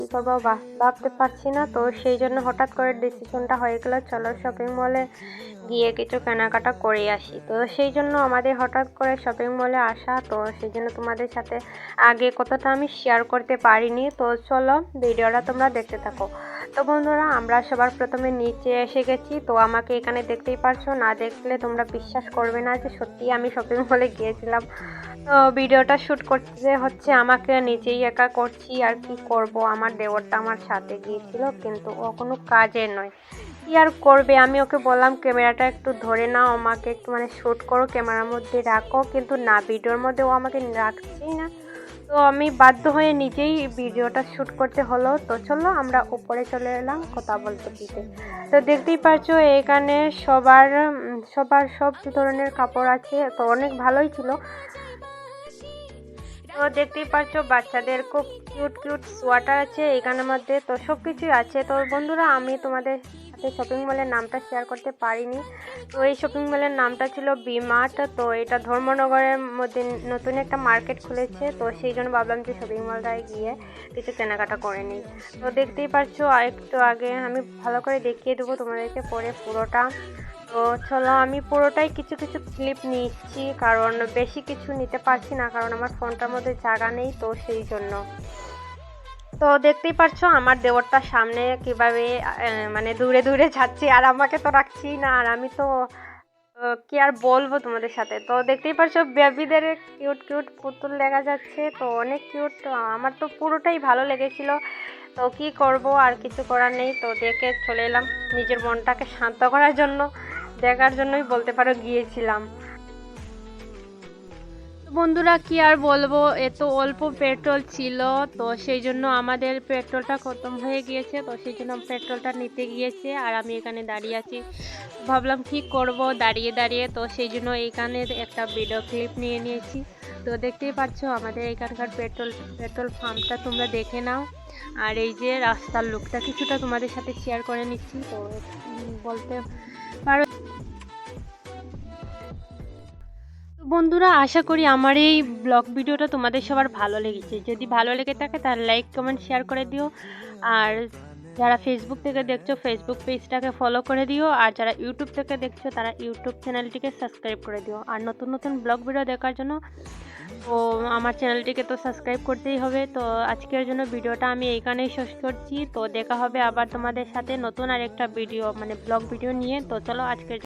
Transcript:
কী করবো ভাবতে পারছি না। তো সেই জন্য হঠাৎ করে ডিসিশনটা হয়ে গেলো চলো শপিং মলে গিয়ে কিছু কেনাকাটা করে আসি। তো সেই জন্য আমাদের হঠাৎ করে শপিং মলে আসা, তো সেই জন্য তোমাদের সাথে আগে কতটা আমি শেয়ার করতে পারিনি। তো চলো ভিডিওটা তোমরা দেখতে থাকো। তো বন্ধুরা আমরা সবার প্রথমে নিচে এসে গেছি। তো আমাকে এখানে দেখতেই পারছো, না দেখলে তোমরা বিশ্বাস করবে না যে সত্যি আমি শপিং মলে গিয়েছিলাম। তো ভিডিওটা শ্যুট করতে হচ্ছে আমাকে, নিজেই একা করছি আর কি করব। আমার দেওরটা আমার সাথে গিয়েছিল কিন্তু ও কোনো কাজের নয়, কি আর করবে। আমি ওকে বললাম ক্যামেরাটা একটু ধরে নাও, আমাকে একটু মানে শ্যুট করো, ক্যামেরার মধ্যে রাখো, কিন্তু না, ভিডিওর মধ্যে ও আমাকে রাখছেই না। তো আমি বাধ্য হয়ে নিজেই ভিডিওটা শ্যুট করতে হলো। তো চলো আমরা উপরে চলে এলাম কথা বলতে দিতে। তো দেখতেই পাচ্ছো এখানে সবার সব ধরনের কাপড় আছে, তো অনেক ভালোই ছিল। তো দেখতেই পাচ্ছ বাচ্চাদের খুব কিউট কিউট সোয়াটার আছে এখানের মধ্যে, তো সব কিছুই আছে। তো বন্ধুরা আমি তোমাদের সাথে শপিং মলের নামটা শেয়ার করতে পারিনি। তো এই শপিং মলের নামটা ছিল ভি-মার্ট। তো এটা ধর্মনগরের মধ্যে নতুন একটা মার্কেট খুলেছে, তো সেই জন্য ভাবলাম যে শপিং মলটায় গিয়ে কিছু কেনাকাটা করে নিই। তো দেখতেই পাচ্ছ একটু আগে আমি ভালো করে দেখিয়ে দেবো তোমাদেরকে পরে পুরোটা। তো চলো আমি পুরোটাই কিছু কিছু ক্লিপ নিচ্ছি, কারণ বেশি কিছু নিতে পারছি না, কারণ আমার ফোনটার মধ্যে জায়গা নেই, তো সেই জন্য। তো দেখতেই পারছো আমার দেওরটার সামনে কিভাবে মানে দূরে দূরে যাচ্ছি, আর আমাকে তো রাখছি না। আর আমি তো কি আর বলবো তোমাদের সাথে। তো দেখতেই পারছো বেবিদের কিউট কিউট পুতুল দেখা যাচ্ছে, তো অনেক কিউট। আমার তো পুরোটাই ভালো লেগেছিল। তো কি করব, আর কিছু করার নেই। তো দেখে চলে এলাম নিজের মনটাকে শান্ত করার জন্য, দেখার জন্যই বলতে পারো গিয়েছিলাম। বন্ধুরা কি আর বলবো, এত অল্প পেট্রোল ছিল, তো সেই জন্য আমাদের পেট্রোলটা খতম হয়ে গিয়েছে। তো সেই জন্য পেট্রোলটা নিতে গিয়েছে আর আমি এখানে দাঁড়িয়ে আছি। ভাবলাম কি করব দাঁড়িয়ে দাঁড়িয়ে, তো সেই জন্য এইখানে একটা ভিডিও ক্লিপ নিয়ে নিয়েছি। তো দেখতেই পাচ্ছ আমাদের এখানকার পেট্রোল পাম্পটা তোমরা দেখে নাও। আর এই যে রাস্তার লুকটা কিছুটা তোমাদের সাথে শেয়ার করে নিচ্ছি। তো বলতে পারো বন্ধুরা আশা করি আমার এই ব্লগ ভিডিওটা তোমাদের সবার ভালো লেগেছে। যদি ভালো লেগে থাকে তাহলে লাইক কমেন্ট শেয়ার করে দিও। আর যারা ফেসবুক থেকে দেখছো ফেসবুক পেজটাকে ফলো করে দিও। আর যারা ইউটিউব থেকে দেখছো তারা ইউটিউব চ্যানেলটিকে সাবস্ক্রাইব করে দিও। আর নতুন নতুন ব্লগ ভিডিও দেখার জন্য তো আমার চ্যানেলটিকে তো সাবস্ক্রাইব করতেই হবে। তো আজকের জন্য ভিডিওটা আমি এইখানেই শেষ করছি। তো দেখা হবে আবার তোমাদের সাথে নতুন আরেকটা ভিডিও মানে ব্লগ ভিডিও নিয়ে। তো চলো আজকের